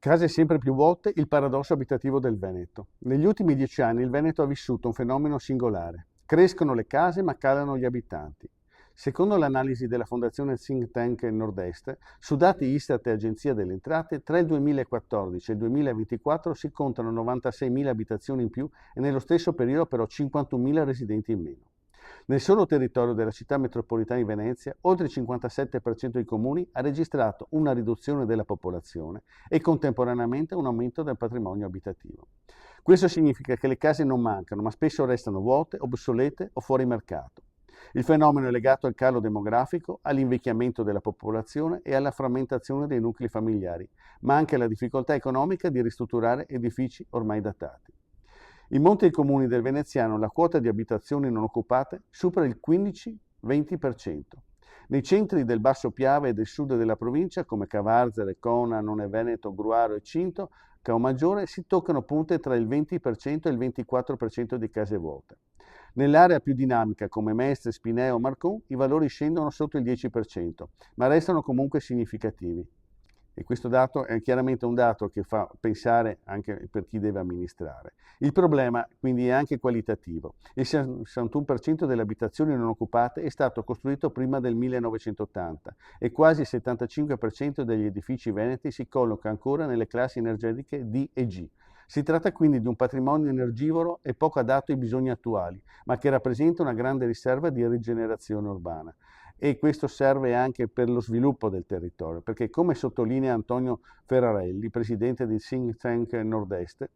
Case sempre più vuote, il paradosso abitativo del Veneto. Negli ultimi 10 anni il Veneto ha vissuto un fenomeno singolare. Crescono le case ma calano gli abitanti. Secondo l'analisi della fondazione think tank Nord-Est, su dati Istat e Agenzia delle Entrate, tra il 2014 e il 2024 si contano 96.000 abitazioni in più e nello stesso periodo però 51.000 residenti in meno. Nel solo territorio della città metropolitana di Venezia, oltre il 57% dei comuni ha registrato una riduzione della popolazione e contemporaneamente un aumento del patrimonio abitativo. Questo significa che le case non mancano, ma spesso restano vuote, obsolete o fuori mercato. Il fenomeno è legato al calo demografico, all'invecchiamento della popolazione e alla frammentazione dei nuclei familiari, ma anche alla difficoltà economica di ristrutturare edifici ormai datati. In molti comuni del veneziano la quota di abitazioni non occupate supera il 15-20%. Nei centri del Basso Piave e del sud della provincia, come Cavarzere, Cona, None Veneto, Gruaro e Cinto, Caomaggiore, si toccano punte tra il 20% e il 24% di case vuote. Nell'area più dinamica, come Mestre, Spineo o Marcon, i valori scendono sotto il 10%, ma restano comunque significativi. E questo dato è chiaramente un dato che fa pensare anche per chi deve amministrare. Il problema quindi è anche qualitativo. Il 61% delle abitazioni non occupate è stato costruito prima del 1980 e quasi il 75% degli edifici veneti si colloca ancora nelle classi energetiche D e G. Si tratta quindi di un patrimonio energivoro e poco adatto ai bisogni attuali, ma che rappresenta una grande riserva di rigenerazione urbana. E questo serve anche per lo sviluppo del territorio, perché come sottolinea Antonio Ferrarelli, presidente del think tank Nord-Est,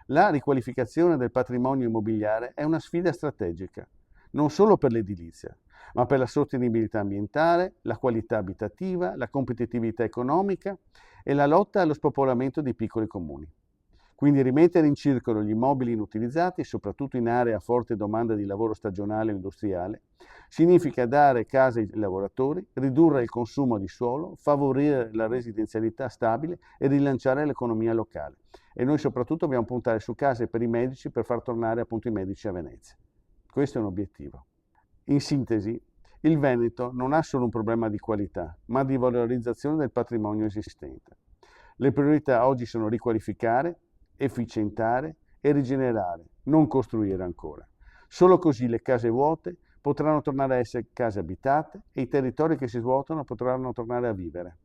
la riqualificazione del patrimonio immobiliare è una sfida strategica, non solo per l'edilizia, ma per la sostenibilità ambientale, la qualità abitativa, la competitività economica e la lotta allo spopolamento dei piccoli comuni. Quindi rimettere in circolo gli immobili inutilizzati, soprattutto in aree a forte domanda di lavoro stagionale o industriale, significa dare case ai lavoratori, ridurre il consumo di suolo, favorire la residenzialità stabile e rilanciare l'economia locale. E noi soprattutto dobbiamo puntare su case per i medici per far tornare appunto i medici a Venezia. Questo è un obiettivo. In sintesi, il Veneto non ha solo un problema di qualità, ma di valorizzazione del patrimonio esistente. Le priorità oggi sono riqualificare, efficientare e rigenerare, non costruire ancora. Solo così le case vuote potranno tornare a essere case abitate e i territori che si svuotano potranno tornare a vivere.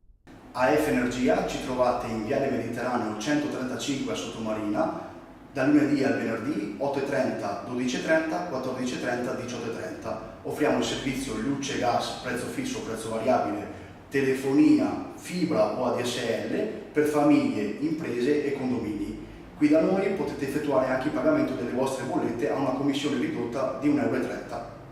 AF Energia ci trovate in Viale Mediterraneo 135 a Sottomarina, dal lunedì al venerdì 8.30, 12.30, 14.30, 18.30. Offriamo il servizio luce, gas, prezzo fisso, prezzo variabile, telefonia, fibra o ADSL per famiglie, imprese e condomini. Qui da noi potete effettuare anche il pagamento delle vostre bollette a una commissione ridotta di 1,30 euro.